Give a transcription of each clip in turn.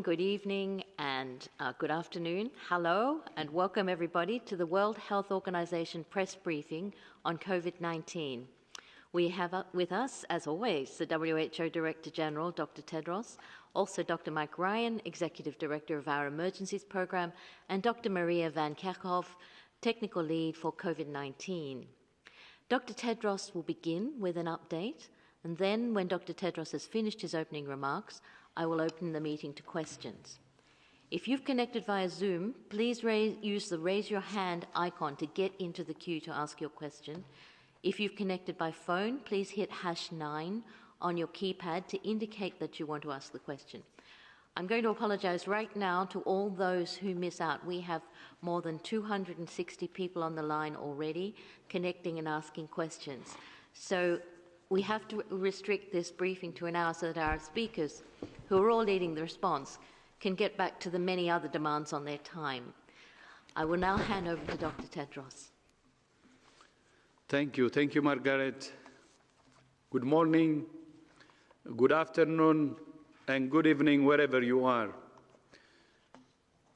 Good evening and good afternoon. Hello and welcome everybody to the World Health Organization press briefing on COVID-19. We have with us, as always, the WHO Director General, Dr. Tedros, also Dr. Mike Ryan, Executive Director of our Emergencies Program, and Dr. Maria Van Kerkhove, Technical Lead for COVID-19. Dr. Tedros will begin with an update, and then when Dr. Tedros has finished his opening remarks, I will open the meeting to questions. If you've connected via Zoom, please use the raise your hand icon to get into the queue to ask your question. If you've connected by phone, please hit #9 on your keypad to indicate that you want to ask the question. I'm going to apologize right now to all those who miss out. We have more than 260 people on the line already connecting and asking questions. So we have to restrict this briefing to an hour so that our speakers, who are all leading the response, can get back to the many other demands on their time. I will now hand over to Dr. Tedros. Thank you, Margaret. Good morning, good afternoon, and good evening wherever you are.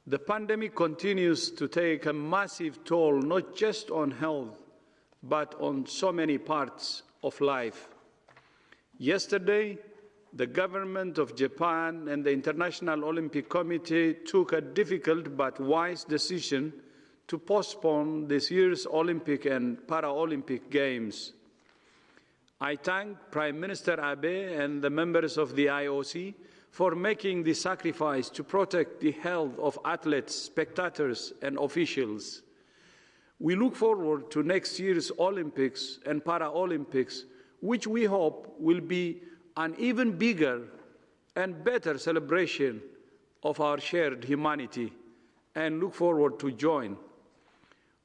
The pandemic continues to take a massive toll, not just on health, but on so many parts of life. Yesterday, the government of Japan and the International Olympic Committee took a difficult but wise decision to postpone this year's Olympic and Paralympic Games. I thank Prime Minister Abe and the members of the IOC for making the sacrifice to protect the health of athletes, spectators, and officials. We look forward to next year's Olympics and Paralympics, which we hope will be an even bigger and better celebration of our shared humanity, and look forward to join.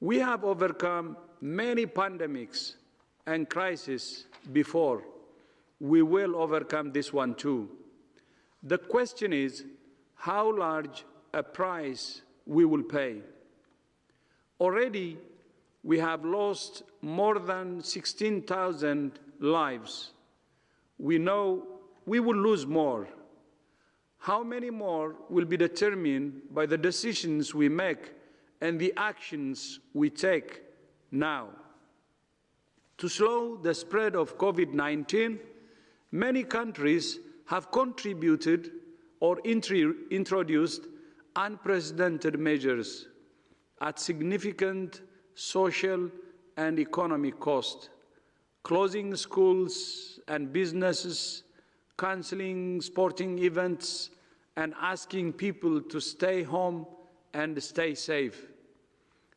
We have overcome many pandemics and crises before. We will overcome this one too. The question is how large a price we will pay. Already, we have lost more than 16,000 lives. We know we will lose more. How many more will be determined by the decisions we make and the actions we take now. To slow the spread of COVID-19, many countries have contributed or introduced unprecedented measures at significant social and economic cost, closing schools and businesses, cancelling sporting events, and asking people to stay home and stay safe.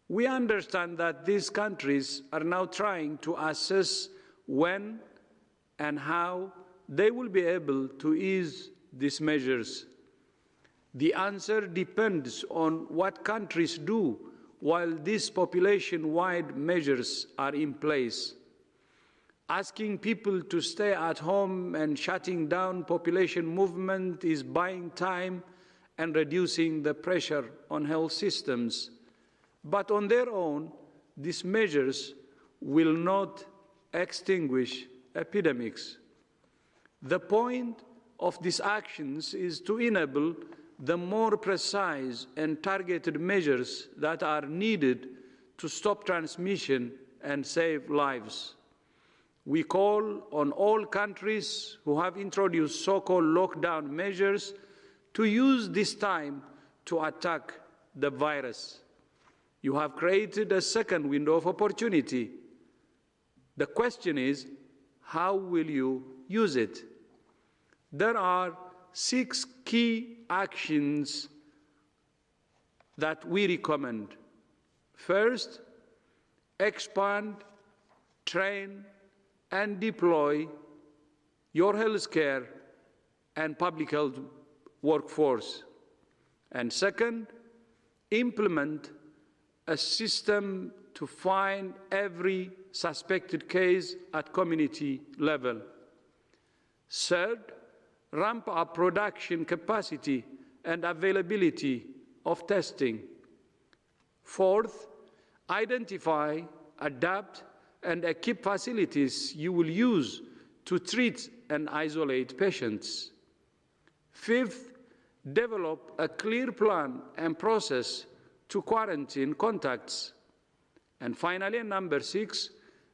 We understand that these countries are now trying to assess when and how they will be able to ease these measures. The answer depends on what countries do while these population-wide measures are in place. Asking people to stay at home and shutting down population movement is buying time and reducing the pressure on health systems. But on their own, these measures will not extinguish epidemics. The point of these actions is to enable the more precise and targeted measures that are needed to stop transmission and save lives. We call on all countries who have introduced so-called lockdown measures to use this time to attack the virus. You have created a second window of opportunity. The question is, how will you use it? There are 6 key actions that we recommend. First, expand, train, and deploy your healthcare and public health workforce. And second, implement a system to find every suspected case at community level. Third, ramp up production capacity and availability of testing. Fourth, identify, adapt, and equip facilities you will use to treat and isolate patients. Fifth, develop a clear plan and process to quarantine contacts. And finally, number 6,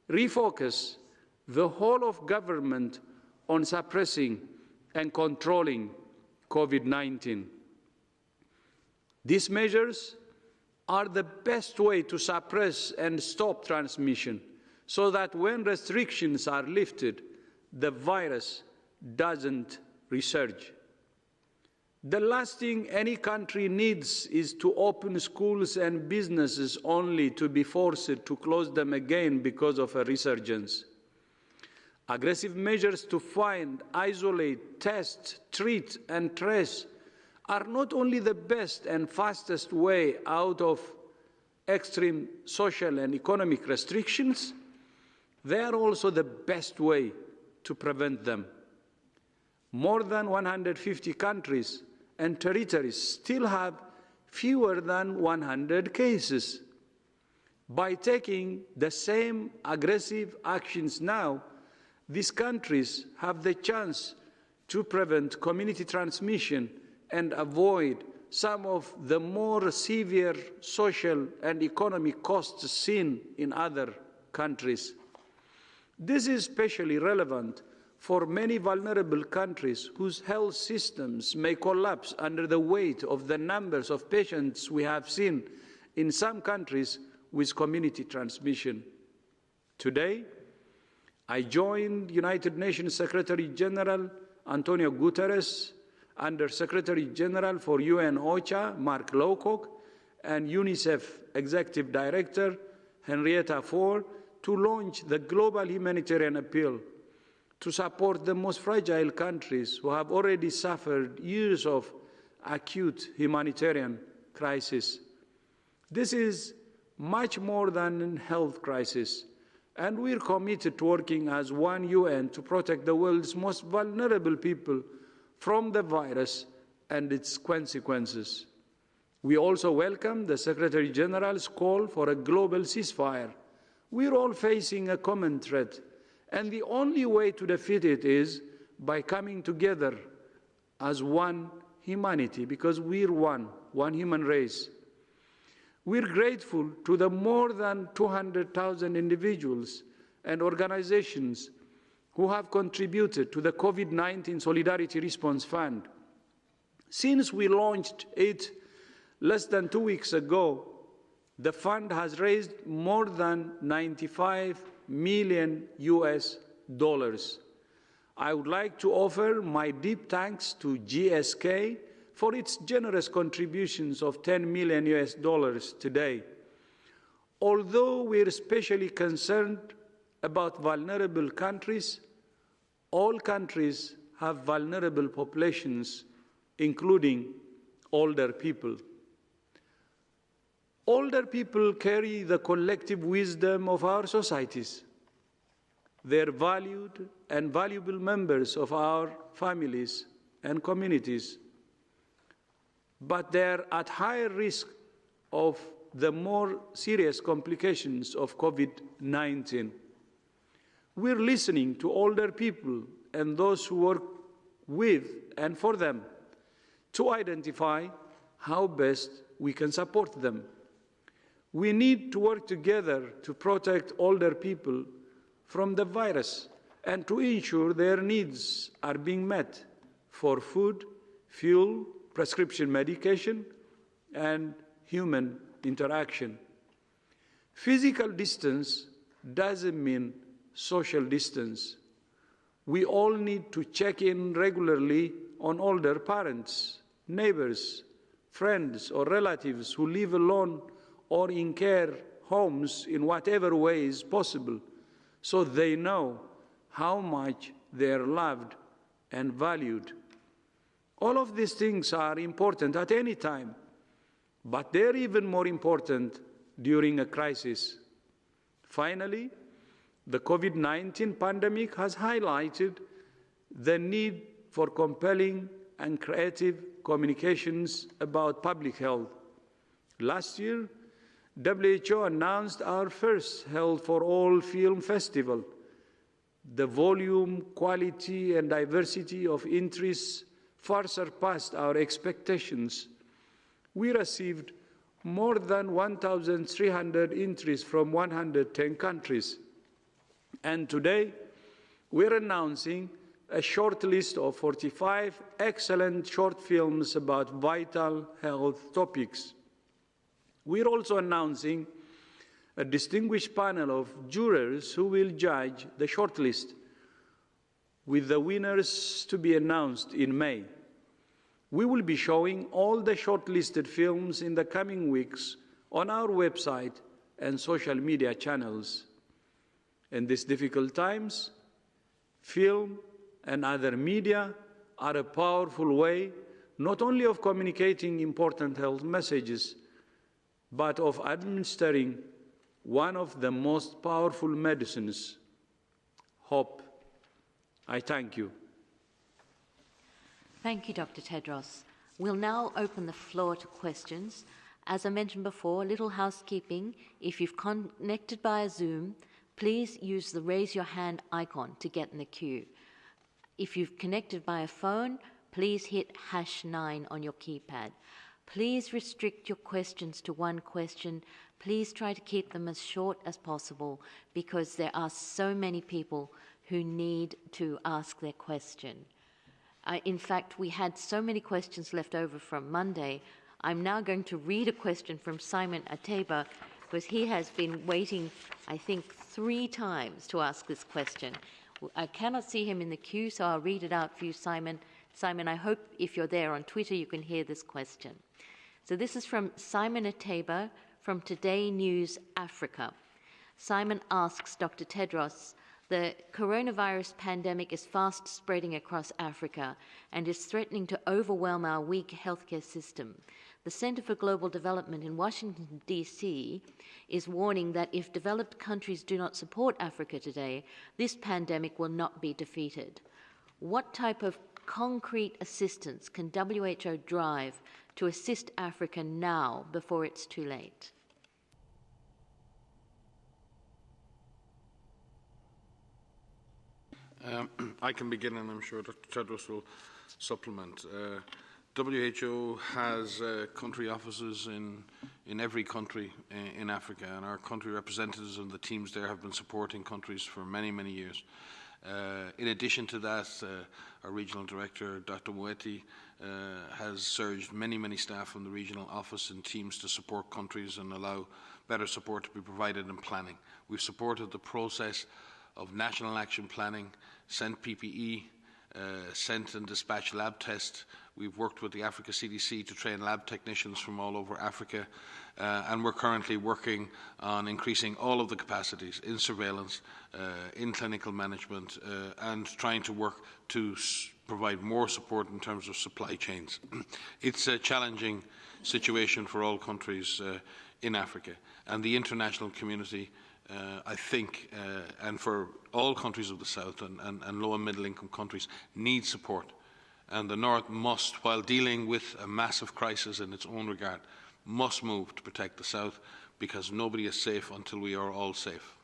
refocus the whole of government on suppressing and controlling COVID-19. These measures are the best way to suppress and stop transmission so that when restrictions are lifted, the virus doesn't resurge. The last thing any country needs is to open schools and businesses only to be forced to close them again because of a resurgence. Aggressive measures to find, isolate, test, treat, and trace are not only the best and fastest way out of extreme social and economic restrictions, they are also the best way to prevent them. More than 150 countries and territories still have fewer than 100 cases. By taking the same aggressive actions now, these countries have the chance to prevent community transmission and avoid some of the more severe social and economic costs seen in other countries. This is especially relevant for many vulnerable countries whose health systems may collapse under the weight of the numbers of patients we have seen in some countries with community transmission. Today, I joined United Nations Secretary General Antonio Guterres, Under Secretary General for UN OCHA, Mark Lowcock, and UNICEF Executive Director Henrietta Fore to launch the global humanitarian appeal to support the most fragile countries who have already suffered years of acute humanitarian crisis. This is much more than a health crisis, and we're committed to working as one UN to protect the world's most vulnerable people from the virus and its consequences. We also welcome the Secretary General's call for a global ceasefire. We're all facing a common threat, and the only way to defeat it is by coming together as one humanity, because we're one human race. We're grateful to the more than 200,000 individuals and organizations who have contributed to the COVID-19 Solidarity Response Fund. Since we launched it less than 2 weeks ago, the fund has raised more than $95 million. I would like to offer my deep thanks to GSK for its generous contributions of $10 million today. Although we're especially concerned about vulnerable countries, all countries have vulnerable populations, including older people. Older people carry the collective wisdom of our societies. They're valued and valuable members of our families and communities, but they're at higher risk of the more serious complications of COVID-19. We're listening to older people and those who work with and for them to identify how best we can support them. We need to work together to protect older people from the virus and to ensure their needs are being met for food, fuel, prescription medication, and human interaction. Physical distance doesn't mean social distance. We all need to check in regularly on older parents, neighbors, friends, or relatives who live alone or in care homes in whatever way is possible, so they know how much they are loved and valued. All of these things are important at any time, but they're even more important during a crisis. Finally, the COVID-19 pandemic has highlighted the need for compelling and creative communications about public health. Last year, WHO announced our first Health for All film festival. The volume, quality, and diversity of interests far surpassed our expectations. We received more than 1,300 entries from 110 countries. And today, we're announcing a short list of 45 excellent short films about vital health topics. We're also announcing a distinguished panel of jurors who will judge the shortlist, with the winners to be announced in May. We will be showing all the shortlisted films in the coming weeks on our website and social media channels. In these difficult times, film and other media are a powerful way not only of communicating important health messages, but of administering one of the most powerful medicines, hope. I thank you. Thank you, Dr. Tedros. We'll now open the floor to questions. As I mentioned before, a little housekeeping. If you've connected via Zoom, please use the raise your hand icon to get in the queue. If you've connected via phone, please hit #9 on your keypad. Please restrict your questions to one question. Please try to keep them as short as possible because there are so many people who need to ask their question. In fact, we had so many questions left over from Monday. I'm now going to read a question from Simon Ateba because he has been waiting, I think, 3 times to ask this question. I cannot see him in the queue, so I'll read it out for you, Simon. Simon, I hope if you're there on Twitter, you can hear this question. So this is from Simon Ateba from Today News Africa. Simon asks Dr. Tedros, the coronavirus pandemic is fast spreading across Africa and is threatening to overwhelm our weak healthcare system. The Center for Global Development in Washington, D.C. is warning that if developed countries do not support Africa today, this pandemic will not be defeated. What type of concrete assistance can WHO drive to assist Africa now before it's too late? I can begin, and I'm sure Dr. Tedros will supplement. WHO has country offices in every country in Africa, and our country representatives and the teams there have been supporting countries for many, many years. In addition to that, our regional director, Dr. Moeti, has surged many, many staff from the regional office and teams to support countries and allow better support to be provided in planning. We've supported the process of national action planning, sent PPE, sent and dispatched lab tests. We've worked with the Africa CDC to train lab technicians from all over Africa, and we're currently working on increasing all of the capacities in surveillance, in clinical management, and trying to work to provide more support in terms of supply chains. It's a challenging situation for all countries in Africa, and the international community, I think, and for all countries of the South and low and middle income countries, need support. And the North must, while dealing with a massive crisis in its own regard, must move to protect the South, because nobody is safe until we are all safe.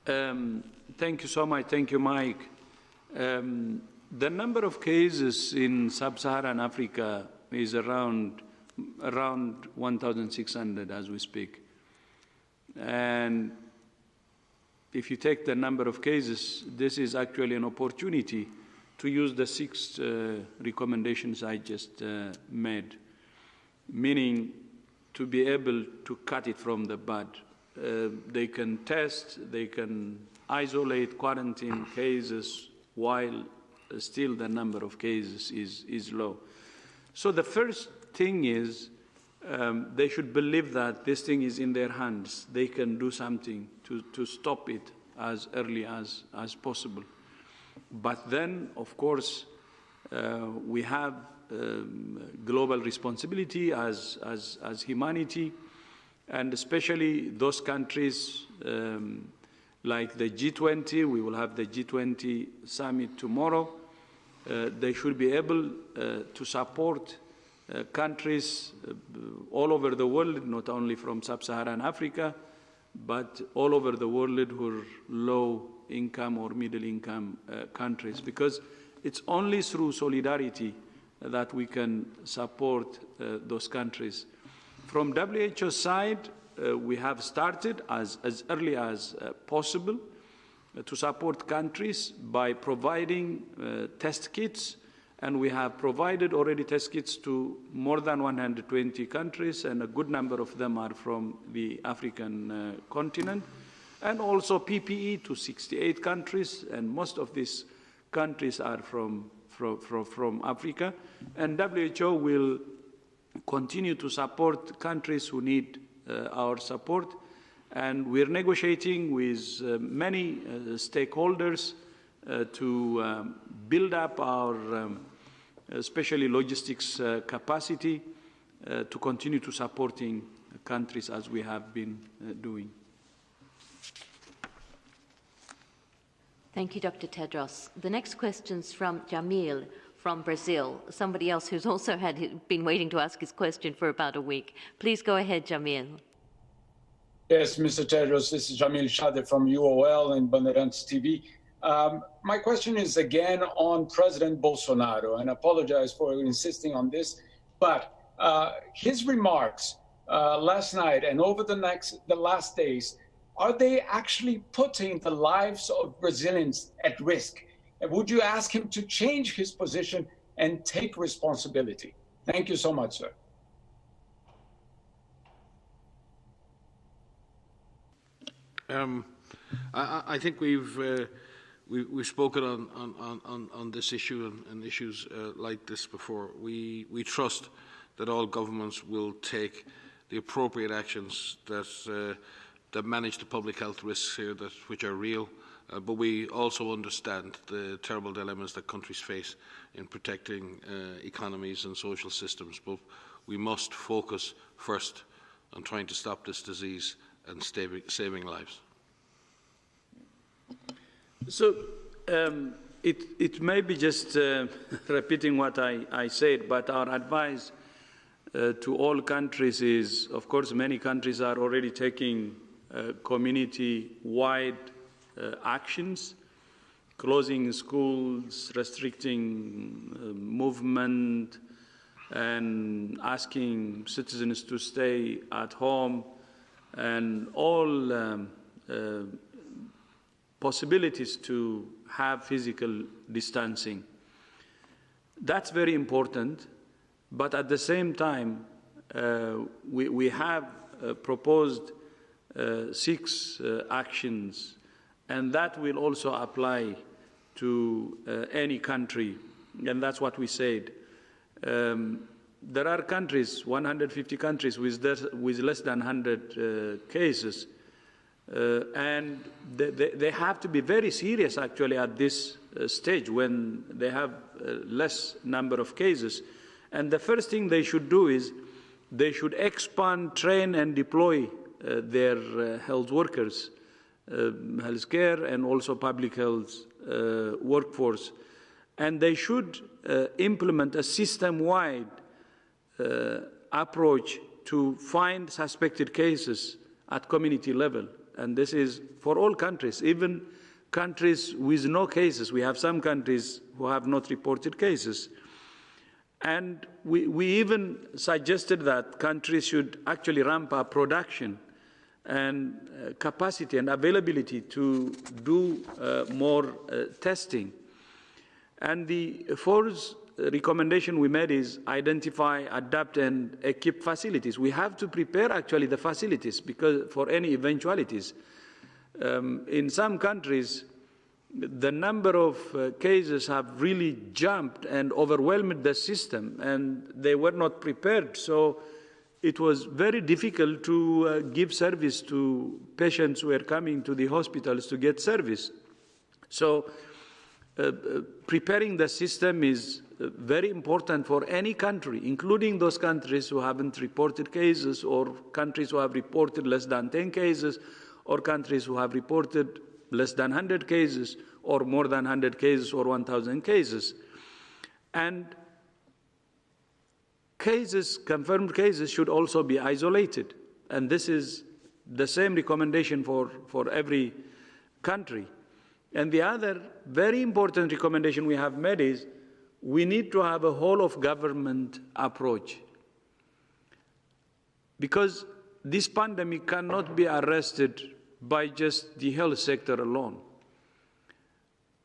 Thank you so much. Thank you, Mike. The number of cases in sub-Saharan Africa is around 1,600 as we speak. And if you take the number of cases, this is actually an opportunity to use the 6 recommendations I just made, meaning to be able to cut it from the bud. They can test, they can isolate, quarantine cases while still the number of cases is low. So the first thing is they should believe that this thing is in their hands. They can do something to stop it as early as possible. But then, of course, we have global responsibility as humanity, and especially those countries like the G20. We will have the G20 summit tomorrow. They should be able to support countries all over the world, not only from sub-Saharan Africa, but all over the world who are low income or middle income countries, because it's only through solidarity that we can support those countries. From WHO side, we have started as early as possible to support countries by providing test kits, and we have provided already test kits to more than 120 countries, and a good number of them are from the African continent, and also PPE to 68 countries, and most of these countries are from Africa. And WHO will continue to support countries who need our support. And we're negotiating with many stakeholders to build up our especially logistics capacity to continue to supporting countries as we have been doing. Thank you, Dr. Tedros. The next question's from Jamil from Brazil, somebody else who's also been waiting to ask his question for about a week. Please go ahead, Jamil. Yes, Mr. Tedros, this is Jamil Shade from UOL and Bandeirantes TV. My question is again on President Bolsonaro, and I apologize for insisting on this, but his remarks last night and over the last days, are they actually putting the lives of Brazilians at risk? And would you ask him to change his position and take responsibility? Thank you so much, sir. I think we've spoken on this issue and issues like this before. We trust that all governments will take the appropriate actions that manage the public health risks here, which are real, but we also understand the terrible dilemmas that countries face in protecting economies and social systems. But we must focus first on trying to stop this disease and saving lives. So it may be just repeating what I said, but our advice to all countries is, of course, many countries are already taking community-wide actions, closing schools, restricting movement, and asking citizens to stay at home, and all possibilities to have physical distancing. That's very important, but at the same time, we have proposed 6 actions, and that will also apply to any country, and that's what we said. There are countries, 150 countries with less than 100 cases, and they have to be very serious actually at this stage when they have less number of cases. And the first thing they should do is they should expand, train, and deploy their health workers, healthcare, and also public health workforce. And they should implement a system-wide approach to find suspected cases at community level. And this is for all countries, even countries with no cases. We have some countries who have not reported cases. And we even suggested that countries should actually ramp up production and capacity and availability to do more testing. And the 4th recommendation we made is identify, adapt, and equip facilities. We have to prepare actually the facilities because for any eventualities. In some countries, the number of cases have really jumped and overwhelmed the system, and they were not prepared. So it was very difficult to give service to patients who were coming to the hospitals to get service. So preparing the system is very important for any country, including those countries who haven't reported cases, or countries who have reported less than 10 cases, or countries who have reported less than 100 cases, or more than 100 cases, or 1,000 cases. And cases, confirmed cases, should also be isolated. And this is the same recommendation for every country. And the other very important recommendation we have made is we need to have a whole-of-government approach, because this pandemic cannot be arrested by just the health sector alone.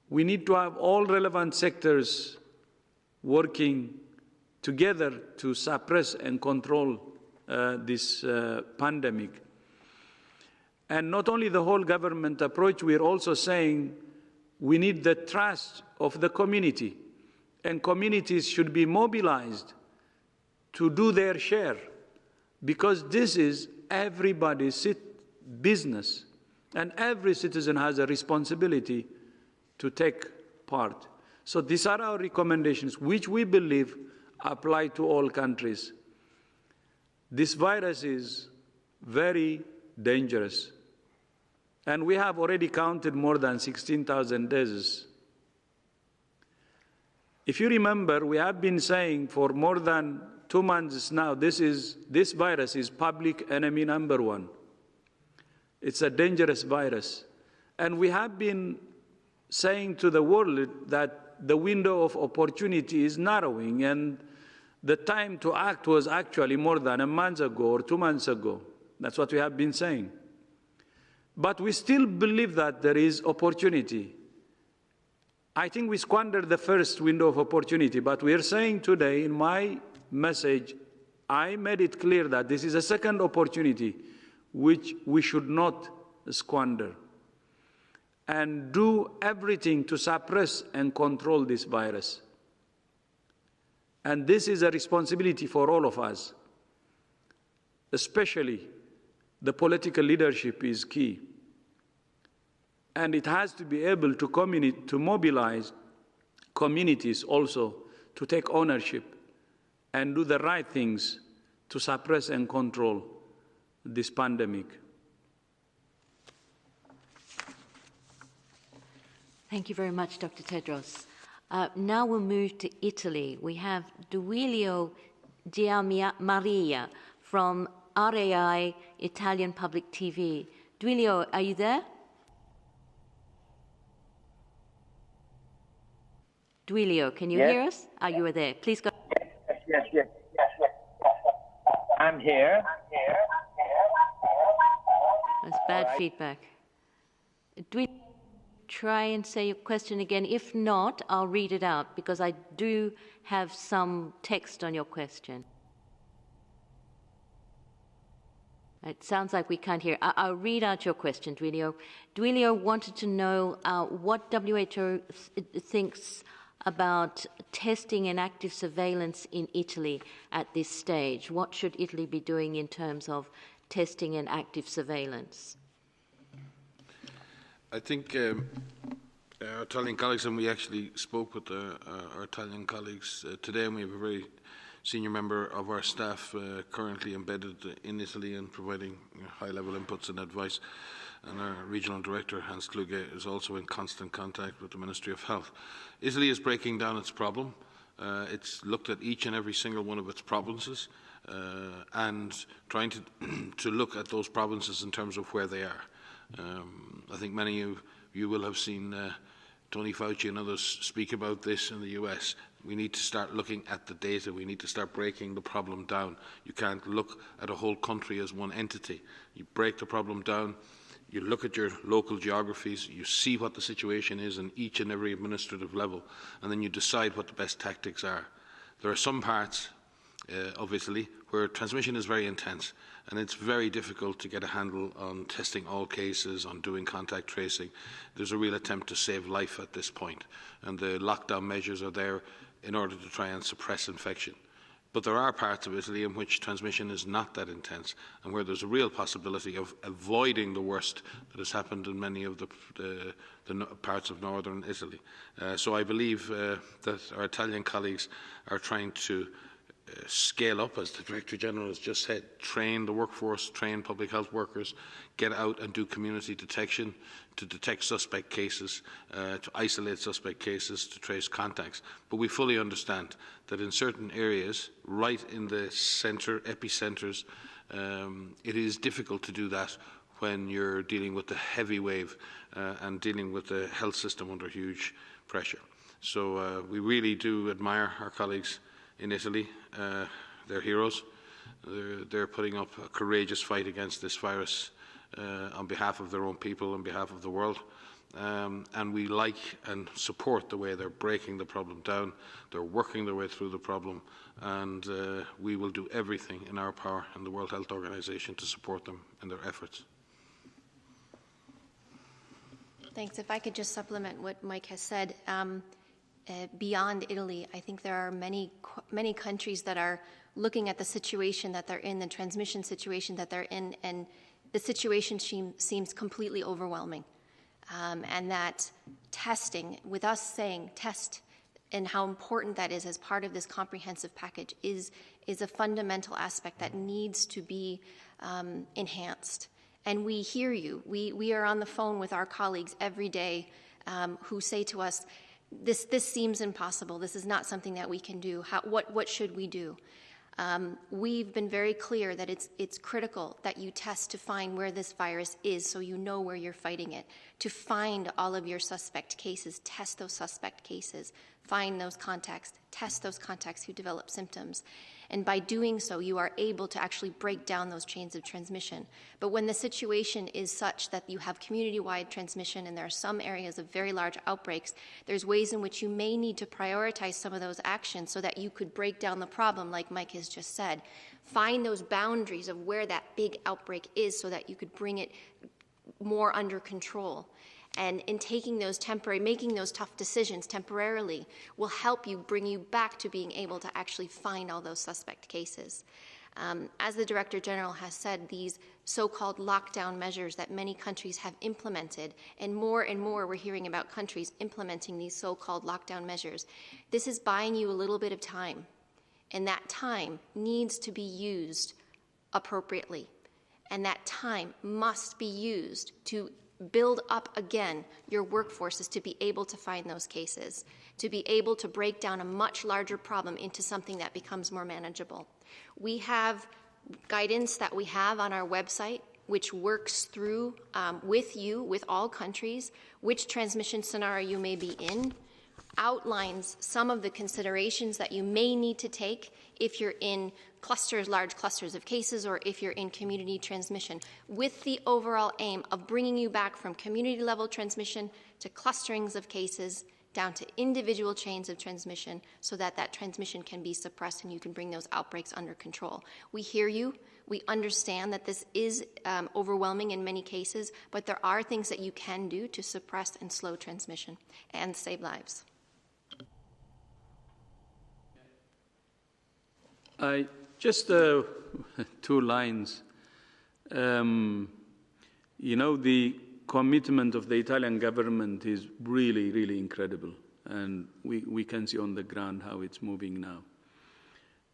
We need to have all relevant sectors working together to suppress and control this pandemic. And not only the whole government approach, we are also saying we need the trust of the community, and communities should be mobilized to do their share, because this is everybody's business, and every citizen has a responsibility to take part. So these are our recommendations, which we believe apply to all countries. This virus is very dangerous, and we have already counted more than 16,000 deaths. If you remember, we have been saying for more than 2 months now, this virus is public enemy number one. It's a dangerous virus. And we have been saying to the world that the window of opportunity is narrowing, and the time to act was actually more than a month ago or 2 months ago. That's what we have been saying. But we still believe that there is opportunity. I think we squandered the first window of opportunity, but we are saying today in my message, I made it clear that this is a second opportunity which we should not squander, and do everything to suppress and control this virus. And this is a responsibility for all of us. Especially the political leadership is key. And it has to be able to mobilize communities also to take ownership and do the right things to suppress and control this pandemic. Thank you very much, Dr. Tedros. Now we'll move to Italy. We have Duilio Gianmaria from RAI Italian Public TV. Duilio, are you there? Duilio, can you hear us? Are you there? Please go. Yes. I'm here. That's bad feedback. Duilio, try and say your question again. If not, I'll read it out, because I do have some text on your question. It sounds like we can't hear. I'll read out your question, Duilio. Duilio wanted to know what WHO thinks about testing and active surveillance in Italy at this stage. What should Italy be doing in terms of testing and active surveillance? I think our Italian colleagues, and we actually spoke with our Italian colleagues today, and we have a very senior member of our staff currently embedded in Italy and providing high-level inputs and advice. And our regional director, Hans Kluge, is also in constant contact with the Ministry of Health. Italy is breaking down its problem. It's looked at each and every single one of its provinces and trying to look at those provinces in terms of where they are. I think many of you will have seen Tony Fauci and others speak about this in the US. We need to start looking at the data. We need to start breaking the problem down. You can't look at a whole country as one entity. You break the problem down, you look at your local geographies, you see what the situation is in each and every administrative level, and then you decide what the best tactics are. There are some parts of Italy where transmission is very intense, and it's very difficult to get a handle on testing all cases, on doing contact tracing. There's a real attempt to save life at this point, and the lockdown measures are there in order to try and suppress infection. But there are parts of Italy in which transmission is not that intense, and where there's a real possibility of avoiding the worst that has happened in many of the parts of northern Italy. So I believe that our Italian colleagues are trying to scale up, as the Director General has just said, train the workforce, train public health workers, get out and do community detection, to detect suspect cases, to isolate suspect cases, to trace contacts. But we fully understand that in certain areas, right in the centre, epicentres, it is difficult to do that when you're dealing with the heavy wave and dealing with the health system under huge pressure. So we really do admire our colleagues in Italy. They're heroes. They're putting up a courageous fight against this virus on behalf of their own people, on behalf of the world. And we like and support the way they're breaking the problem down. They're working their way through the problem, and we will do everything in our power in the World Health Organization to support them in their efforts. Thanks. If I could just supplement what Mike has said, beyond Italy, I think there are many countries that are looking at the situation that they're in, the transmission situation that they're in, and the situation seems completely overwhelming. And that testing, with us saying test and how important that is as part of this comprehensive package, is a fundamental aspect that needs to be enhanced. And we hear you. We are on the phone with our colleagues every day who say to us, this seems impossible. This is not something that we can do. What should we do? We've been very clear that it's critical that you test to find where this virus is so you know where you're fighting it. To find all of your suspect cases, test those suspect cases, find those contacts, test those contacts who develop symptoms. And by doing so, you are able to actually break down those chains of transmission. But when the situation is such that you have community-wide transmission and there are some areas of very large outbreaks, there's ways in which you may need to prioritize some of those actions so that you could break down the problem, like Mike has just said. Find those boundaries of where that big outbreak is so that you could bring it more under control. And in taking those making those tough decisions temporarily will help you, bring you back to being able to actually find all those suspect cases. As the Director General has said, these so-called lockdown measures that many countries have implemented, and more we're hearing about countries implementing these so-called lockdown measures. This is buying you a little bit of time, and that time needs to be used appropriately. And that time must be used to build up again your workforces to be able to find those cases, to be able to break down a much larger problem into something that becomes more manageable. We have guidance that we have on our website which works through with all countries, which transmission scenario you may be in, outlines some of the considerations that you may need to take if you're in large clusters of cases, or if you're in community transmission, with the overall aim of bringing you back from community-level transmission to clusterings of cases down to individual chains of transmission so that that transmission can be suppressed and you can bring those outbreaks under control. We hear you. We understand that this is overwhelming in many cases, but there are things that you can do to suppress and slow transmission and save lives. Just 2 lines. The commitment of the Italian government is really, really incredible. And we can see on the ground how it's moving now.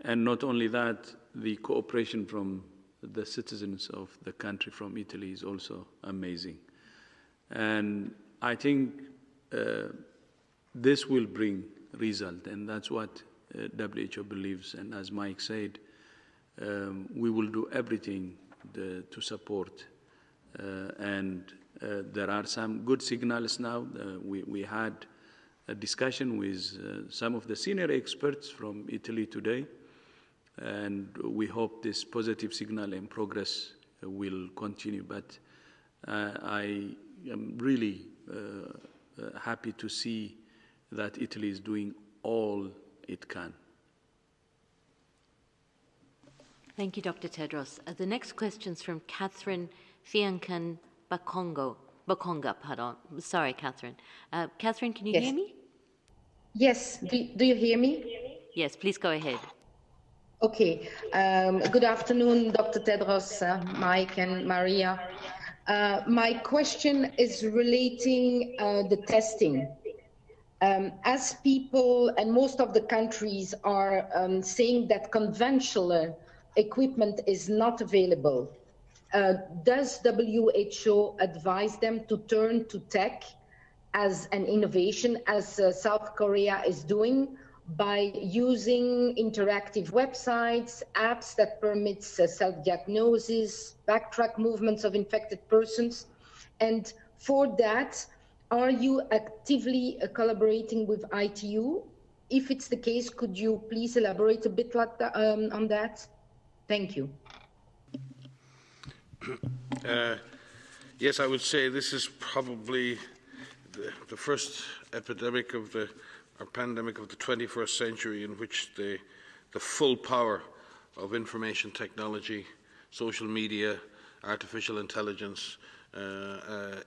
And not only that, the cooperation from the citizens of the country, from Italy, is also amazing. And I think this will bring result, and that's what WHO believes. And as Mike said, we will do everything to support. And there are some good signals now. We had a discussion with some of the senior experts from Italy today, and we hope this positive signal and progress will continue. But I am really happy to see that Italy is doing all it can. Thank you, Dr. Tedros. The next question is from Catherine Fiancan Bakonga, pardon. Sorry, Catherine. Catherine, can you hear me? Yes. Do you hear me? Yes, please go ahead. Okay. Good afternoon, Dr. Tedros, Mike, and Maria. My question is relating the testing. As people and most of the countries are saying that conventional equipment is not available, does WHO advise them to turn to tech as an innovation, as South Korea is doing? by using interactive websites, apps that permits self-diagnosis, backtrack movements of infected persons. And for that, are you actively collaborating with ITU? If it's the case, could you please elaborate a bit like that, on that? Thank you. Yes, I would say this is probably the first epidemic of or pandemic of the 21st century in which the full power of information technology, social media, artificial intelligence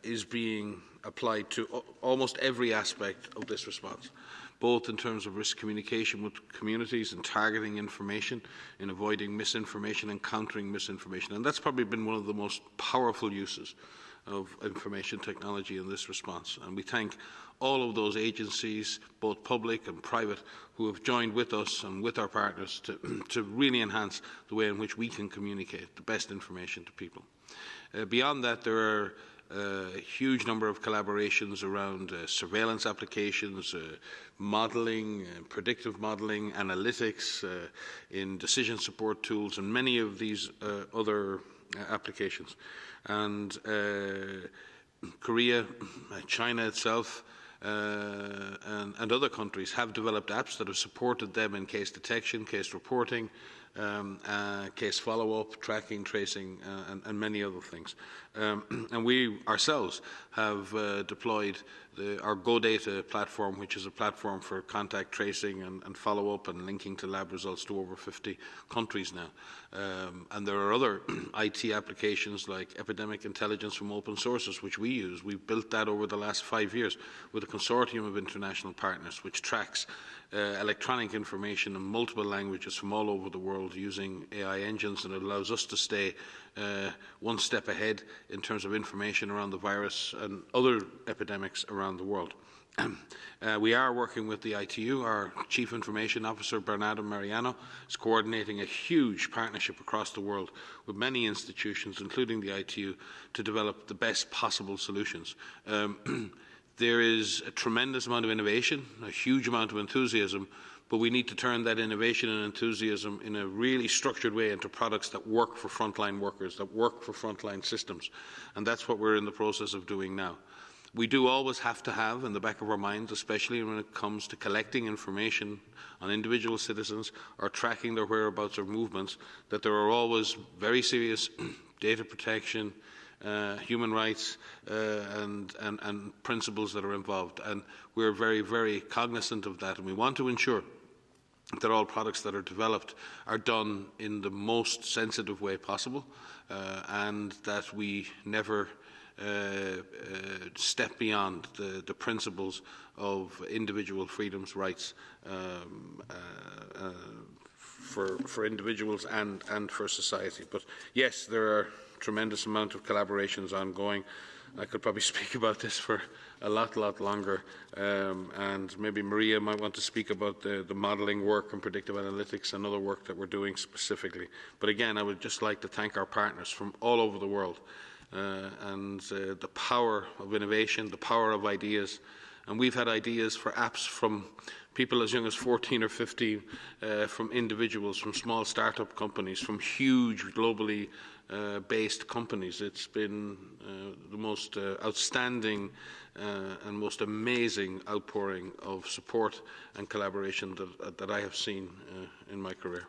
is being applied to almost every aspect of this response, both in terms of risk communication with communities and targeting information, in avoiding misinformation and countering misinformation. And that's probably been one of the most powerful uses of information technology in this response. And we thank all of those agencies, both public and private, who have joined with us and with our partners to really enhance the way in which we can communicate the best information to people. Beyond that, there are a huge number of collaborations around surveillance applications, modelling, predictive modelling, analytics, in decision support tools, and many of these other applications. And Korea, China itself, and other countries have developed apps that have supported them in case detection, case reporting, case follow-up, tracking, tracing, and many other things. And we ourselves have deployed our GoData platform, which is a platform for contact tracing and follow-up and linking to lab results to over 50 countries now. And there are other IT applications like epidemic intelligence from open sources, which we use. We've built that over the last 5 years with a consortium of international partners, which tracks electronic information in multiple languages from all over the world using AI engines, and it allows us to stay one step ahead in terms of information around the virus and other epidemics around the world. We are working with the ITU. Our Chief Information Officer, Bernardo Mariano, is coordinating a huge partnership across the world with many institutions, including the ITU, to develop the best possible solutions. There is a tremendous amount of innovation, a huge amount of enthusiasm, but we need to turn that innovation and enthusiasm in a really structured way into products that work for frontline workers, that work for frontline systems. And that's what we're in the process of doing now. We do always have to have in the back of our minds, especially when it comes to collecting information on individual citizens or tracking their whereabouts or movements, that there are always very serious data protection, human rights and principles that are involved. And we're very, very cognizant of that, and we want to ensure that all products that are developed are done in the most sensitive way possible, and that we never step beyond the principles of individual freedoms, rights for individuals and for society. But yes, there are tremendous amount of collaborations ongoing. I could probably speak about this for a lot longer, and maybe Maria might want to speak about the modelling work and predictive analytics and other work that we're doing specifically. But again, I would just like to thank our partners from all over the world, and the power of innovation, the power of ideas. And we've had ideas for apps from people as young as 14 or 15, from individuals, from small startup companies, from huge globally based companies. It's been the most outstanding and most amazing outpouring of support and collaboration that I have seen in my career.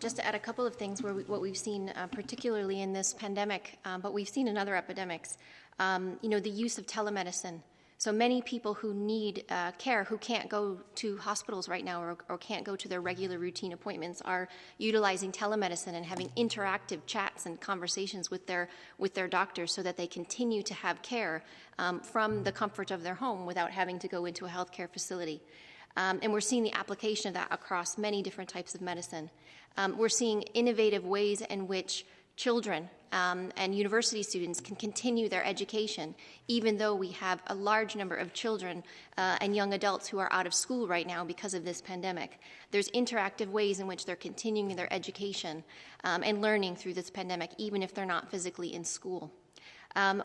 Just to add a couple of things, what we've seen, particularly in this pandemic, but we've seen in other epidemics, the use of telemedicine. So many people who need care, who can't go to hospitals right now or can't go to their regular routine appointments, are utilizing telemedicine and having interactive chats and conversations with their doctors so that they continue to have care from the comfort of their home without having to go into a healthcare facility. And we're seeing the application of that across many different types of medicine. We're seeing innovative ways in which children and university students can continue their education, even though we have a large number of children and young adults who are out of school right now because of this pandemic. There's interactive ways in which they're continuing their education and learning through this pandemic, even if they're not physically in school.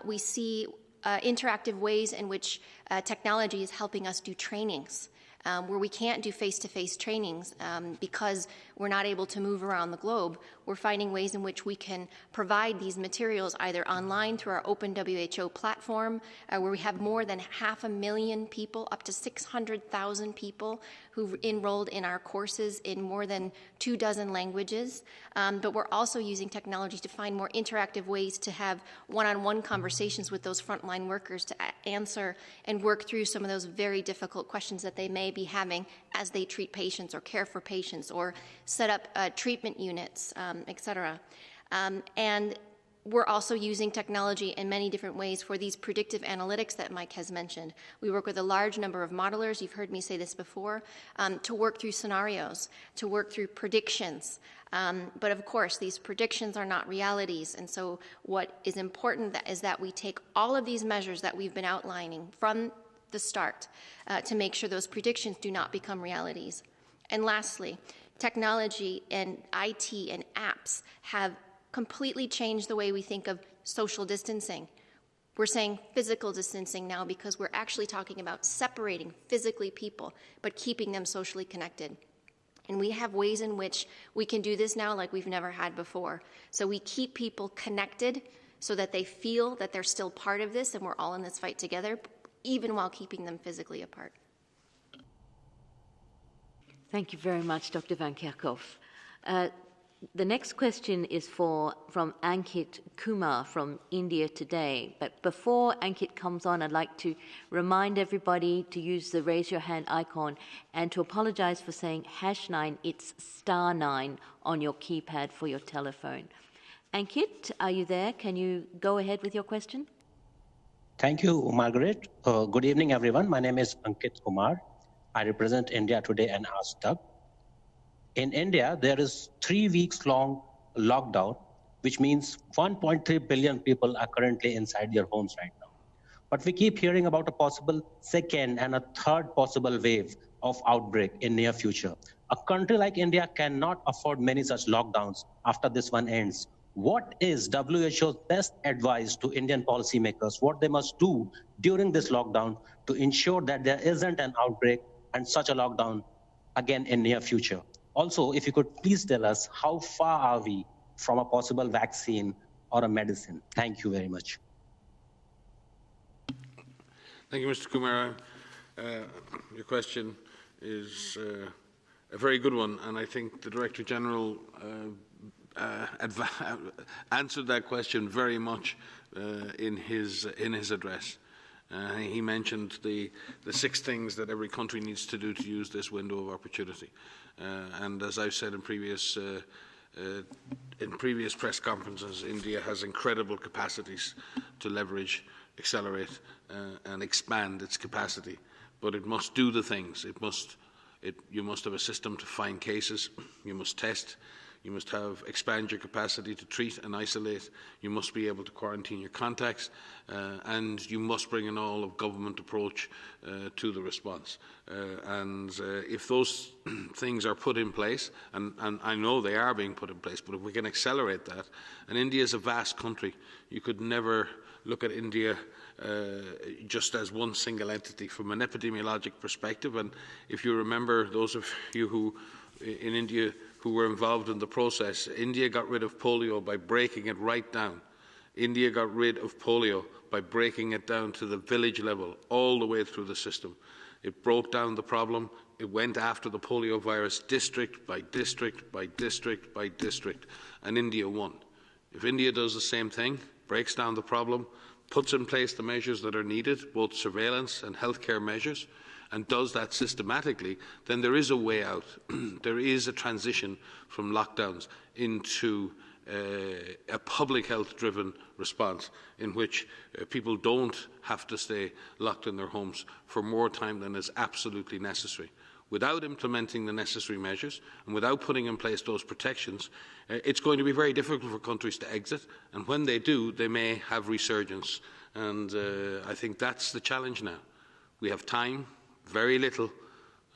We see interactive ways in which technology is helping us do trainings. Where we can't do face-to-face trainings because we're not able to move around the globe, we're finding ways in which we can provide these materials either online through our Open WHO platform, where we have more than 500,000 people, up to 600,000 people who've enrolled in our courses in more than 24 languages. But we're also using technology to find more interactive ways to have one-on-one conversations with those frontline workers to answer and work through some of those very difficult questions that they may be having as they treat patients or care for patients or set up treatment units, et cetera. And we're also using technology in many different ways for these predictive analytics that Mike has mentioned. We work with a large number of modelers, you've heard me say this before, to work through scenarios, to work through predictions. But of course, these predictions are not realities. And so what is important is that we take all of these measures that we've been outlining from the start to make sure those predictions do not become realities. And lastly, technology and IT and apps have completely changed the way we think of social distancing. We're saying physical distancing now because we're actually talking about separating physically people, but keeping them socially connected. And we have ways in which we can do this now like we've never had before. So we keep people connected so that they feel that they're still part of this and we're all in this fight together, even while keeping them physically apart. Thank you very much, Dr. Van Kerkhove. The next question is from Ankit Kumar from India Today. But before Ankit comes on, I'd like to remind everybody to use the raise your hand icon and to apologize for saying #9, it's *9 on your keypad for your telephone. Ankit, are you there? Can you go ahead with your question? Thank you, Margaret. Good evening, everyone. My name is Ankit Kumar. I represent India Today and hasta. In India, there is 3 weeks long lockdown, which means 1.3 billion people are currently inside their homes right now. But we keep hearing about a possible second and a third possible wave of outbreak in near future. A country like India cannot afford many such lockdowns after this one ends. What is WHO's best advice to Indian policymakers, what they must do during this lockdown to ensure that there isn't an outbreak and such a lockdown again in near future? Also, if you could please tell us how far are we from a possible vaccine or a medicine? Thank you very much. Thank you, Mr. Kumar. Your question is a very good one, and I think the Director General answered that question very much in his address. He mentioned the 6 things that every country needs to do to use this window of opportunity. And as I've said in previous press conferences, India has incredible capacities to leverage, accelerate, and expand its capacity. But it must do the things. You must have a system to find cases. You must test. You must expand your capacity to treat and isolate. You must be able to quarantine your contacts, and you must bring an all-of-government approach to the response. And if those things are put in place, and I know they are being put in place, but if we can accelerate that, and India is a vast country, you could never look at India just as one single entity from an epidemiologic perspective. And if you remember, those of you who in India who were involved in the process, India got rid of polio by breaking it right down. India got rid of polio by breaking it down to the village level, all the way through the system. It broke down the problem. It went after the polio virus district by district by district by district, and India won. If India does the same thing, breaks down the problem, puts in place the measures that are needed, both surveillance and healthcare measures, and does that systematically, then there is a way out. There is a transition from lockdowns into a public health-driven response in which people don't have to stay locked in their homes for more time than is absolutely necessary. Without implementing the necessary measures and without putting in place those protections, it's going to be very difficult for countries to exit, and when they do, they may have resurgence. And I think that's the challenge now. We have time. Very little,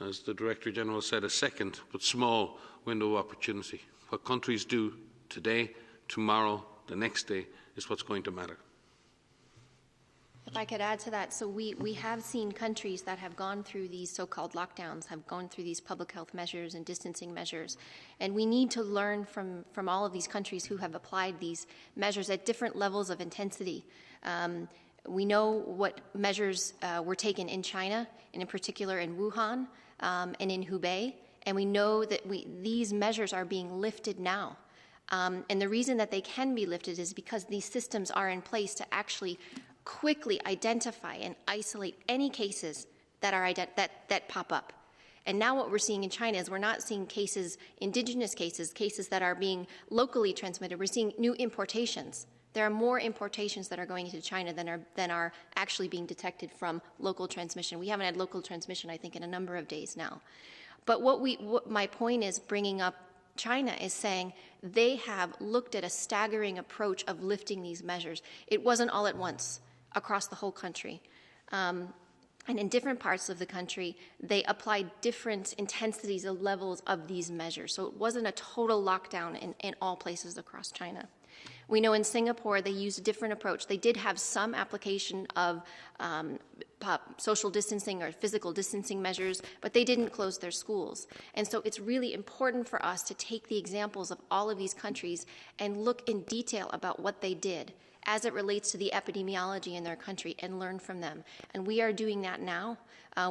as the Director General said, a second but small window of opportunity. What countries do today, tomorrow, the next day is what's going to matter. If I could add to that, so we have seen countries that have gone through these so-called lockdowns, have gone through these public health measures and distancing measures, and we need to learn from all of these countries who have applied these measures at different levels of intensity. We know what measures were taken in China, and in particular in Wuhan and in Hubei, and we know that these measures are being lifted now. And the reason that they can be lifted is because these systems are in place to actually quickly identify and isolate any cases that pop up. And now what we're seeing in China is we're not seeing cases, indigenous cases, cases that are being locally transmitted. We're seeing new importations. There are more importations that are going into China than are actually being detected from local transmission. We haven't had local transmission, I think, in a number of days now. But what my point is bringing up China is saying they have looked at a staggering approach of lifting these measures. It wasn't all at once across the whole country. And in different parts of the country, they applied different intensities and levels of these measures. So it wasn't a total lockdown in all places across China. We know in Singapore they used a different approach. They did have some application of social distancing or physical distancing measures, but they didn't close their schools. And so it's really important for us to take the examples of all of these countries and look in detail about what they did as it relates to the epidemiology in their country and learn from them. And we are doing that now.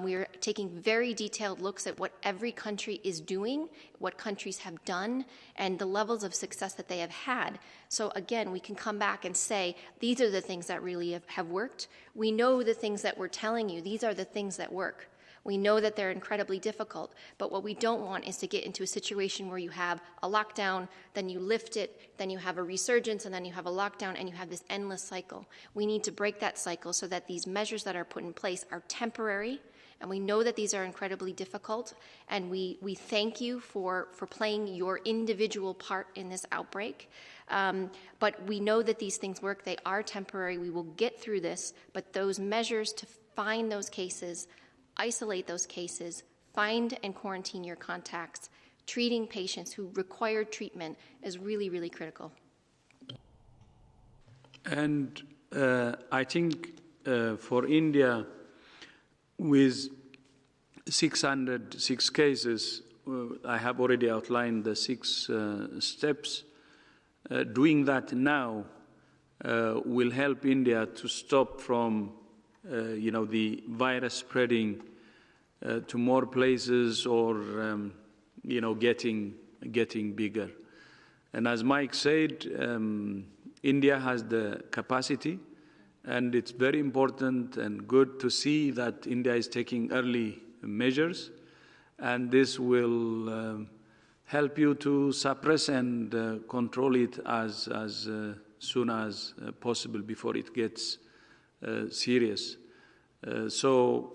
We are taking very detailed looks at what every country is doing, what countries have done, and the levels of success that they have had. So again, we can come back and say, these are the things that really have worked. We know the things that we're telling you, these are the things that work. We know that they're incredibly difficult, but what we don't want is to get into a situation where you have a lockdown, then you lift it, then you have a resurgence, and then you have a lockdown, and you have this endless cycle. We need to break that cycle so that these measures that are put in place are temporary, and we know that these are incredibly difficult, and we thank you for playing your individual part in this outbreak. But we know that these things work. They are temporary. We will get through this, but those measures to find those cases, isolate those cases, find and quarantine your contacts, treating patients who require treatment is really, really critical. And I think for India, with 606 cases, I have already outlined the 6 steps. Doing that now will help India to stop from the virus spreading to more places or, getting bigger. And as Mike said, India has the capacity, and it's very important and good to see that India is taking early measures, and this will help you to suppress and control it as soon as possible before it gets serious. So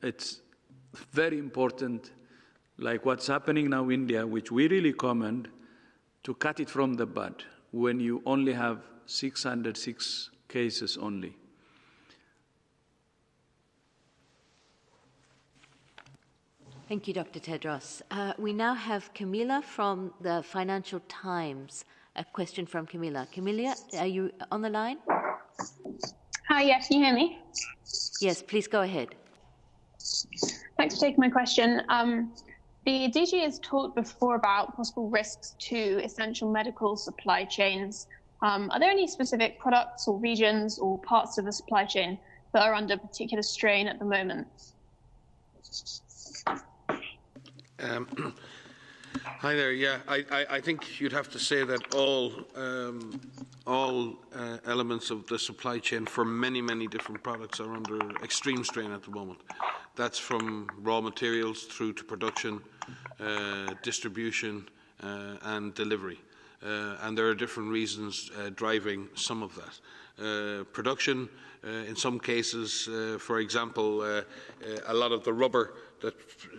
it's very important, like what's happening now in India, which we really commend, to cut it from the bud when you only have 606 cases only. Thank you, Dr. Tedros. We now have Camilla from the Financial Times. A question from Camilla. Camilla, are you on the line? Hi, yeah, can you hear me? Yes, please go ahead. Thanks for taking my question. The DG has talked before about possible risks to essential medical supply chains. Are there any specific products or regions or parts of the supply chain that are under particular strain at the moment? Hi there. Yeah, I think you'd have to say that all elements of the supply chain for many different products are under extreme strain at the moment. That's from raw materials through to production, distribution, and delivery. And there are different reasons driving some of that. Production, in some cases, for example, a lot of the rubber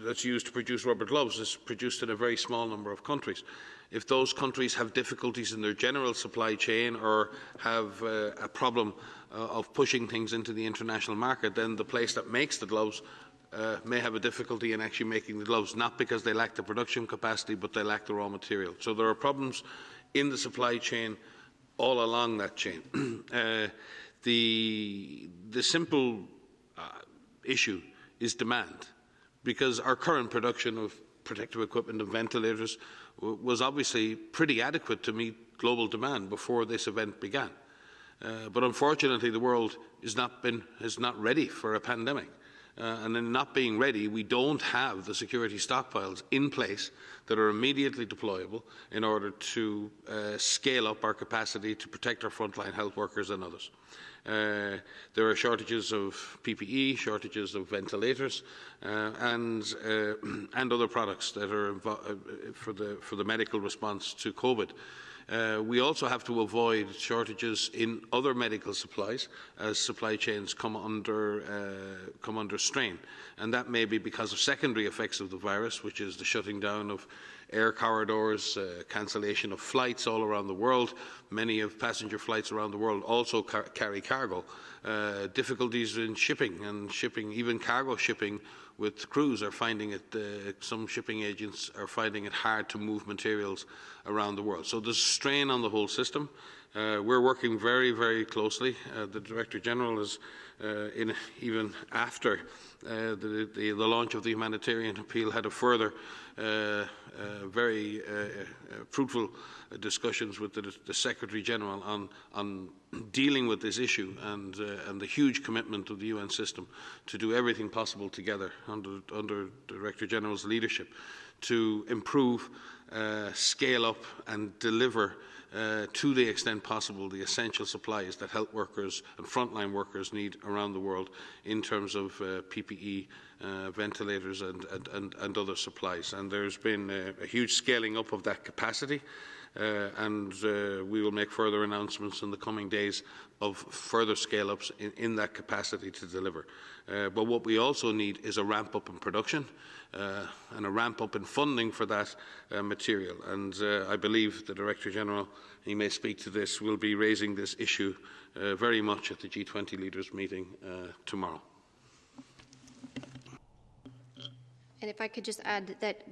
that's used to produce rubber gloves is produced in a very small number of countries. If those countries have difficulties in their general supply chain or have a problem of pushing things into the international market, then the place that makes the gloves may have a difficulty in actually making the gloves, not because they lack the production capacity, but they lack the raw material. So there are problems in the supply chain all along that chain. The simple issue is demand, because our current production of protective equipment and ventilators was obviously pretty adequate to meet global demand before this event began. But unfortunately, the world is not ready for a pandemic. And in not being ready, we don't have the security stockpiles in place that are immediately deployable in order to scale up our capacity to protect our frontline health workers and others. There are shortages of PPE, shortages of ventilators, and other products that are for the medical response to COVID. We also have to avoid shortages in other medical supplies as supply chains come under strain, and that may be because of secondary effects of the virus, which is the shutting down of air corridors, cancellation of flights all around the world. Many of passenger flights around the world also carry cargo. Difficulties in shipping, even cargo shipping with crews are finding it, some shipping agents are finding it hard to move materials around the world. So there's strain on the whole system. We're working very, very closely. The Director General is, even after the launch of the humanitarian appeal, had a further very fruitful discussions with the Secretary General on dealing with this issue and the huge commitment of the UN system to do everything possible together under Director General's leadership to improve, scale up and deliver to the extent possible the essential supplies that health workers and frontline workers need around the world in terms of PPE, ventilators and other supplies. And there's been a huge scaling up of that capacity, and we will make further announcements in the coming days of further scale-ups in that capacity to deliver. But what we also need is a ramp-up in production and a ramp-up in funding for that material. And I believe the Director General, he may speak to this, will be raising this issue very much at the G20 leaders meeting tomorrow. And if I could just add that,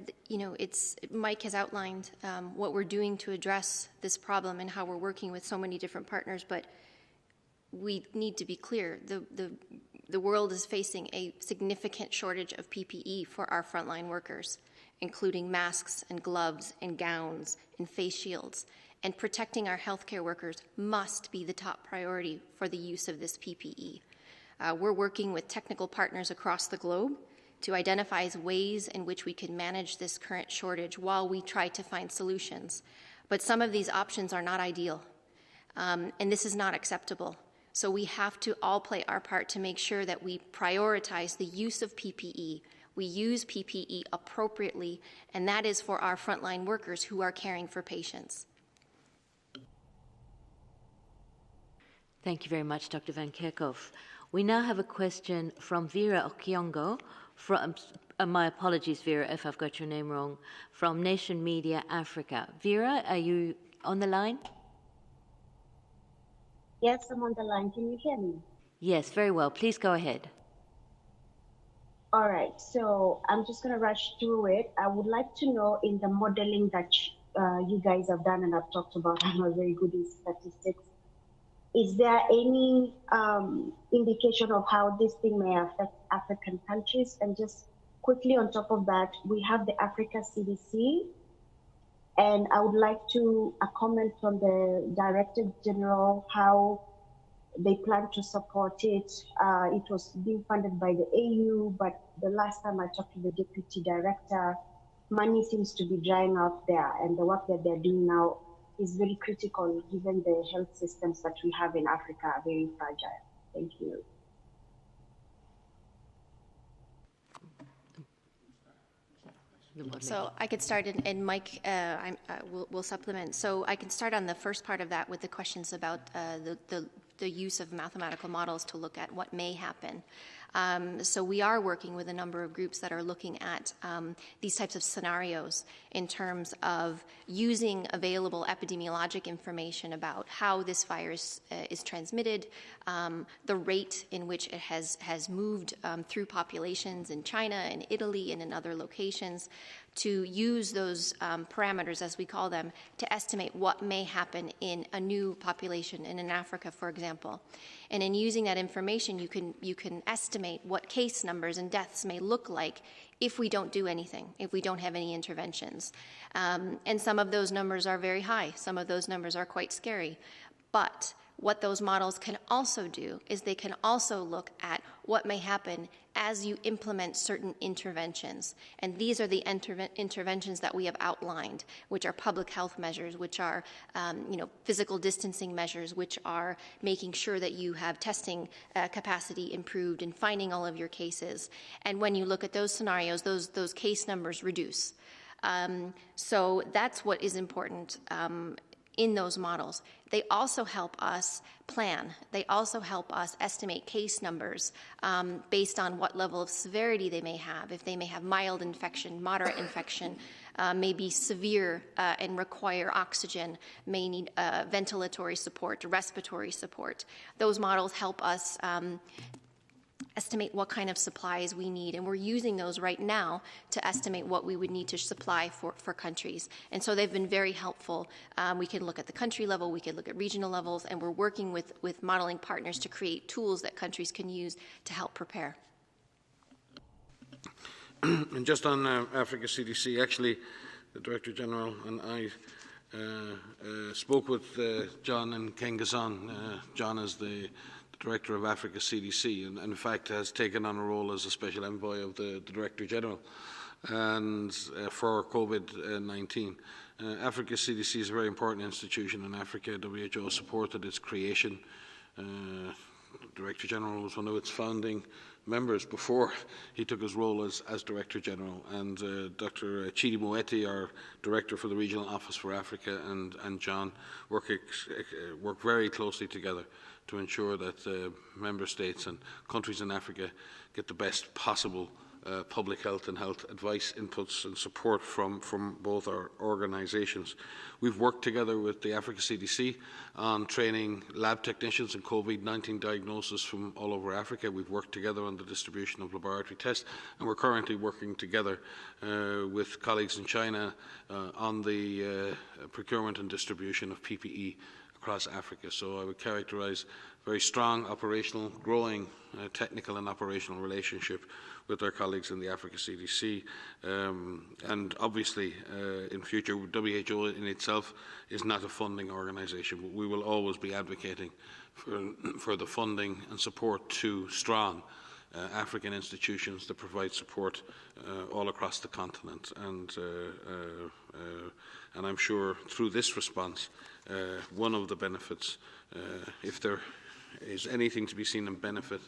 Mike has outlined what we're doing to address this problem and how we're working with so many different partners, but we need to be clear. The world is facing a significant shortage of PPE for our frontline workers, including masks and gloves and gowns and face shields. And protecting our healthcare workers must be the top priority for the use of this PPE. We're working with technical partners across the globe to identify ways in which we can manage this current shortage while we try to find solutions. But some of these options are not ideal, and this is not acceptable. So we have to all play our part to make sure that we prioritize the use of PPE. We use PPE appropriately, and that is for our frontline workers who are caring for patients. Thank you very much, Dr. Van Kerkhoff. We now have a question from Vera Okiongo, from, my apologies, Vera, if I've got your name wrong, from Nation Media Africa. Vera, are you on the line? Yes, I'm on the line. Can you hear me? Yes, very well. Please go ahead. All right. So I'm just going to rush through it. I would like to know, in the modeling that you guys have done and I've talked about, I'm not very good in statistics. Is there any indication of how this thing may affect African countries? And just quickly on top of that, we have the Africa CDC, and I would like a comment from the Director General how they plan to support it. It was being funded by the AU, but the last time I talked to the Deputy Director, money seems to be drying up there, and the work that they're doing now is very critical given the health systems that we have in Africa are very fragile. Thank you. So I could start, and Mike will supplement. So I can start on the first part of that with the questions about the use of mathematical models to look at what may happen. So we are working with a number of groups that are looking at these types of scenarios in terms of using available epidemiologic information about how this virus is transmitted, the rate in which it has moved through populations in China and Italy and in other locations, to use those parameters, as we call them, to estimate what may happen in a new population in Africa, for example. And in using that information, you can estimate what case numbers and deaths may look like if we don't do anything, if we don't have any interventions. And some of those numbers are very high. Some of those numbers are quite scary. But what those models can also do is they can also look at what may happen as you implement certain interventions. And these are the interventions that we have outlined, which are public health measures, which are physical distancing measures, which are making sure that you have testing capacity improved and finding all of your cases. And when you look at those scenarios, those case numbers reduce. So that's what is important in those models. They also help us plan. They also help us estimate case numbers based on what level of severity they may have. If they may have mild infection, moderate infection, may be severe and require oxygen, may need ventilatory support, respiratory support. Those models help us estimate what kind of supplies we need, and we're using those right now to estimate what we would need to supply for countries. And so they've been very helpful. We can look at the country level, we can look at regional levels, and we're working with modeling partners to create tools that countries can use to help prepare. And just on Africa CDC, actually, the Director General and I spoke with John and Kengazan. John is the Director of Africa CDC, and in fact has taken on a role as a special envoy of the Director General and for COVID-19. Africa CDC is a very important institution in Africa. WHO supported its creation. Director General was one of its founding members before he took his role as Director General, and Dr. Chidi Moeti, our Director for the Regional Office for Africa, and John work very closely together to ensure that member states and countries in Africa get the best possible public health and health advice, inputs and support from both our organisations. We've worked together with the Africa CDC on training lab technicians in COVID-19 diagnosis from all over Africa. We've worked together on the distribution of laboratory tests, and we're currently working together with colleagues in China on the procurement and distribution of PPE across Africa. So I would characterise very strong operational, growing technical and operational relationship with our colleagues in the Africa CDC. And obviously, in future, WHO in itself is not a funding organisation, but we will always be advocating for the funding and support to strong African institutions that provide support all across the continent. And I'm sure through this response, one of the benefits, if there is anything to be seen in benefit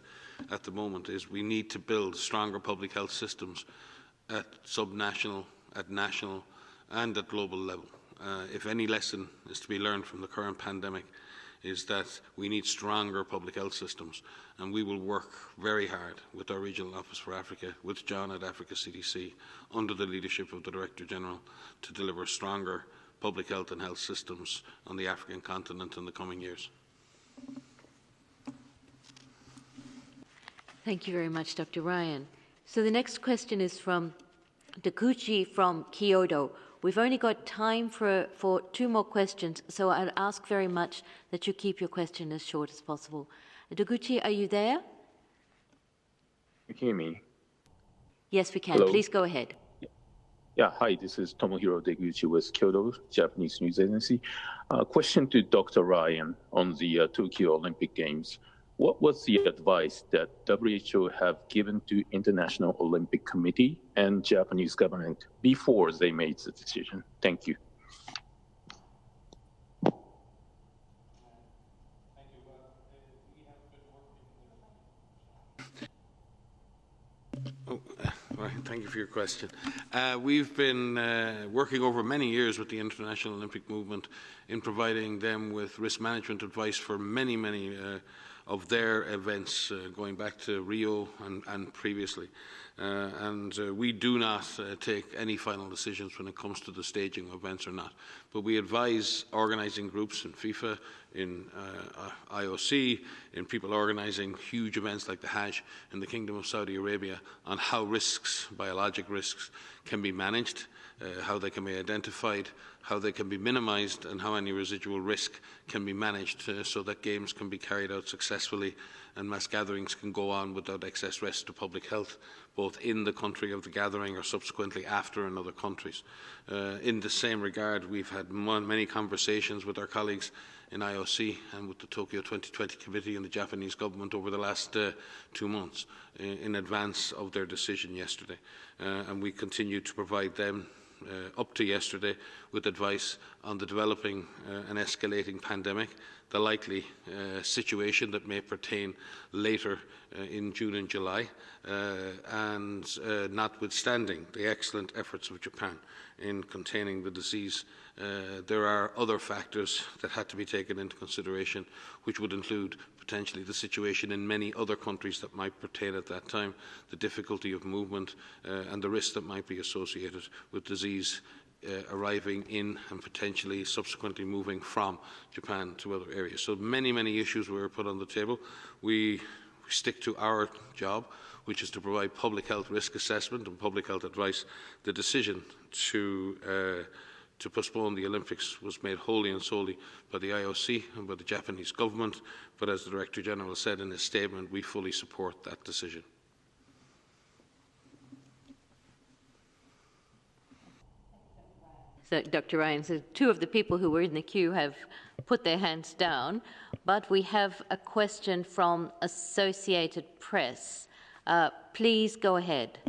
at the moment, is we need to build stronger public health systems at subnational, at national and at global level. If any lesson is to be learned from the current pandemic, is that we need stronger public health systems, and we will work very hard with our Regional Office for Africa, with John at Africa CDC, under the leadership of the Director General, to deliver stronger public health and health systems on the African continent in the coming years. Thank you very much, Dr. Ryan. So the next question is from Dakuchi from Kyoto. We've only got time for 2 more questions, so I'd ask very much that you keep your question as short as possible. Dakuchi, are you there? Can you hear me? Yes, we can. Hello? Please go ahead. Yeah, hi, this is Tomohiro Deguchi with Kyoto, Japanese news agency. Question to Dr. Ryan on the Tokyo Olympic Games. What was the advice that WHO have given to International Olympic Committee and Japanese government before they made the decision? Thank you. Thank you for your question. We've been working over many years with the International Olympic Movement in providing them with risk management advice for many of their events going back to Rio and previously. We do not take any final decisions when it comes to the staging of events or not. But we advise organising groups in FIFA, in IOC, in people organising huge events like the Hajj in the Kingdom of Saudi Arabia on how risks, biologic risks, can be managed, how they can be identified, how they can be minimised, and how any residual risk can be managed so that games can be carried out successfully and mass gatherings can go on without excess risk to public health, both in the country of the gathering or subsequently after in other countries. In the same regard, we've had many conversations with our colleagues in IOC and with the Tokyo 2020 Committee and the Japanese government over the last 2 months in advance of their decision yesterday. And we continue to provide them up to yesterday with advice on the developing and escalating pandemic, the likely situation that may pertain later in June and July, and notwithstanding the excellent efforts of Japan in containing the disease, there are other factors that had to be taken into consideration, which would include potentially the situation in many other countries that might pertain at that time, the difficulty of movement, and the risk that might be associated with disease arriving in and potentially subsequently moving from Japan to other areas. So many issues were put on the table. We stick to our job, which is to provide public health risk assessment and public health advice. The decision to postpone the Olympics was made wholly and solely by the IOC and by the Japanese government, but as the Director General said in his statement, we fully support that decision. So, Dr. Ryan, so 2 of the people who were in the queue have put their hands down, but we have a question from Associated Press. Please go ahead.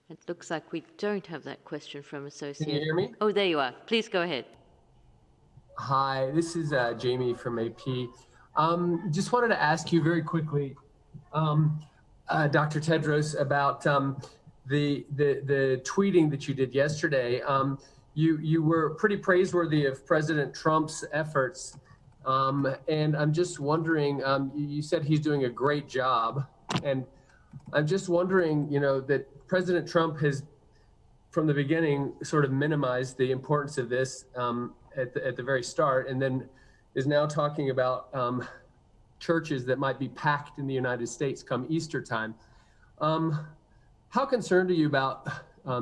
It looks like we don't have that question from Associated. Can you hear me? Oh, there you are. Please go ahead. Hi, this is Jamie from AP. Just wanted to ask you very quickly, Dr. Tedros, about the tweeting that you did yesterday. You were pretty praiseworthy of President Trump's efforts, and I'm just wondering. You said he's doing a great job, and I'm just wondering, that President Trump has, from the beginning, sort of minimized the importance of this at the very start, and then is now talking about churches that might be packed in the United States come Easter time. How concerned are you about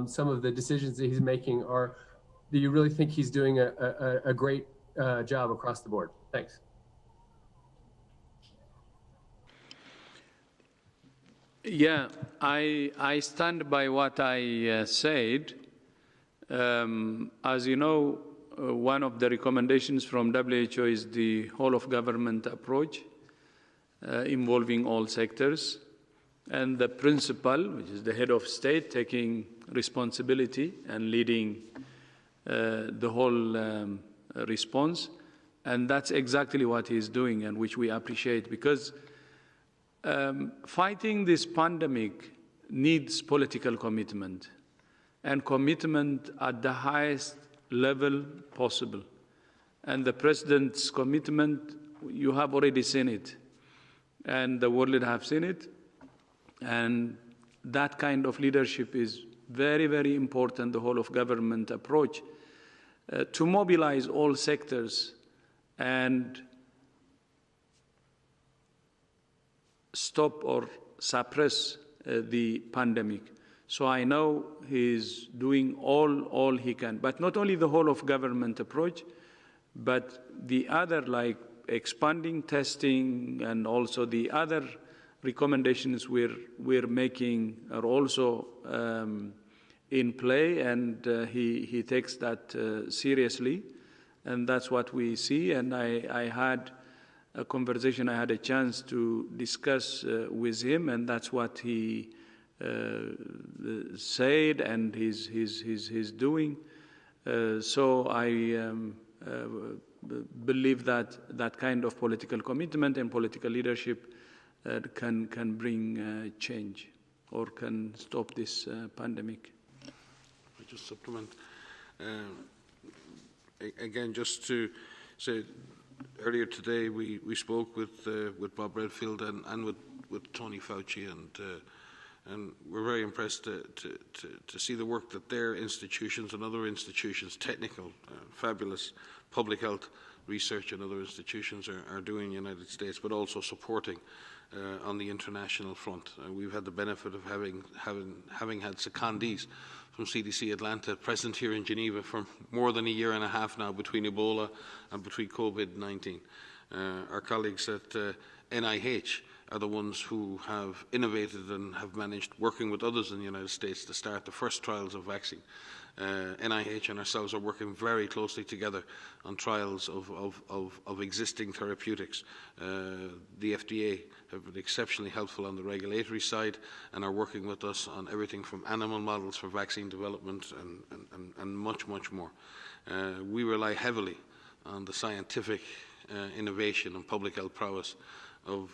some of the decisions that he's making, or do you really think he's doing a great job across the board? Thanks. Yeah, I stand by what I said. As you know, one of the recommendations from WHO is the whole of government approach involving all sectors. And the principal, which is the head of state, taking responsibility and leading the whole response. And that's exactly what he's doing, and which we appreciate, because fighting this pandemic needs political commitment, and commitment at the highest level possible. And the President's commitment, you have already seen it, and the world have seen it. And that kind of leadership is very, very important, the whole of government approach, to mobilize all sectors and stop or suppress the pandemic. So I know he's doing all he can, but not only the whole of government approach, but the other, like expanding testing, and also the other recommendations we're making are also in play, and he takes that seriously, and that's what we see. And I had a conversation, I had a chance to discuss with him, and that's what he said, and he's doing. So I believe that kind of political commitment and political leadership can bring change, or can stop this pandemic. I just supplement. again, just to say, earlier today we spoke with Bob Redfield and with Tony Fauci, and we're very impressed to see the work that their institutions and other institutions, technical, fabulous public health research and other institutions are doing in the United States, but also supporting on the international front. We've had the benefit of having had secondees from CDC Atlanta present here in Geneva for more than a year and a half now between Ebola and between COVID-19. Our colleagues at NIH are the ones who have innovated and have managed, working with others in the United States, to start the first trials of vaccine. NIH and ourselves are working very closely together on trials of existing therapeutics. The FDA have been exceptionally helpful on the regulatory side and are working with us on everything from animal models for vaccine development and much, much more. We rely heavily on the scientific innovation and public health prowess of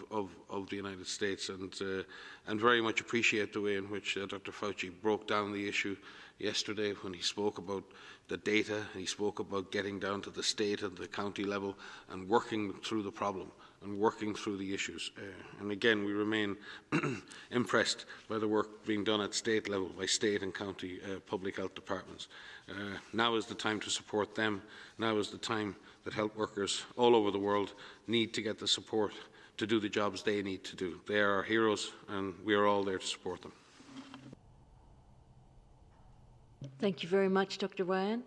the United States, and very much appreciate the way in which Dr. Fauci broke down the issue yesterday when he spoke about the data, and he spoke about getting down to the state and the county level and working through the problem and working through the issues. And again, we remain impressed by the work being done at state level by state and county public health departments. Now is the time to support them. Now is the time that health workers all over the world need to get the support to do the jobs they need to do. They are our heroes, and we are all there to support them. Thank you very much, Dr. Ryan.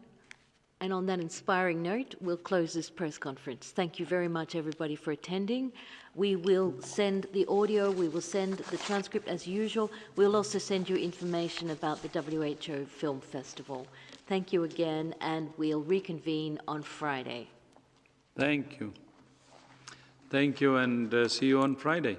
And on that inspiring note, we'll close this press conference. Thank you very much, everybody, for attending. We will send the audio, we will send the transcript as usual. We'll also send you information about the WHO Film Festival. Thank you again, and we'll reconvene on Friday. Thank you. Thank you, and see you on Friday.